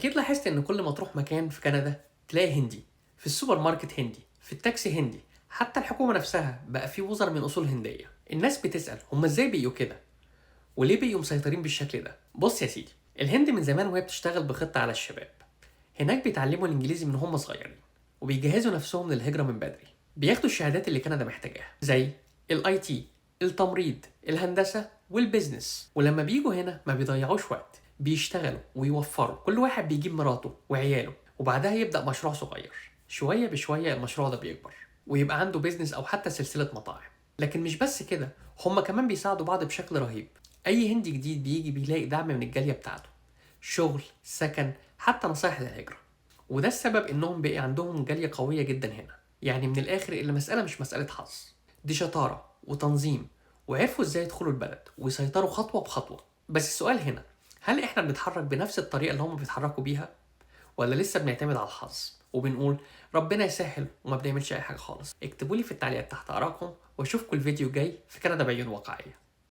أكيد لاحظت إن كل ما تروح مكان في كندا تلاقي هندي، في السوبر ماركت هندي، في التاكسي هندي، حتى الحكومة نفسها بقى في وزراء من أصول هندية. الناس بتسأل هما إزاي بقيوا كده؟ وليه بقيوا مسيطرين بالشكل ده؟ بص يا سيدي، الهند من زمان وهي بتشتغل بخطة على الشباب. هناك بيتعلموا الإنجليزي من هم صغيرين، وبيجهزوا نفسهم للهجرة من بدري. بياخدوا الشهادات اللي كندا محتاجاها زي الاي تي، التمريض، الهندسة والبيزنس. ولما بيجوا هنا ما بيضيعوش وقت، بيشتغلوا ويوفروا. كل واحد بيجيب مراته وعياله، وبعدها يبدأ مشروع صغير. شوية بشوية المشروع ده بيكبر ويبقى عنده بيزنس أو حتى سلسلة مطاعم. لكن مش بس كده، هما كمان بيساعدوا بعض بشكل رهيب. أي هندي جديد بيجي بيلاقي دعم من الجالية بتاعته، شغل، سكن، حتى نصايح للهجرة. وده السبب إنهم بقي عندهم جالية قوية جدا هنا. يعني من الآخر المسألة مش مسألة حظ، دي شطارة وتنظيم، وعرفوا إزاي يدخلوا البلد ويسيطروا خطوة بخطوة. بس السؤال هنا، هل إحنا بنتحرك بنفس الطريقة اللي هم بيتحركوا بيها؟ ولا لسه بنعتمد على الحظ وبنقول ربنا يسهل وما بنعملش أي حاجة خالص؟ اكتبولي في التعليقات تحت آراءكم، وأشوفكم الفيديو الجاي في كندا بعيون واقعية.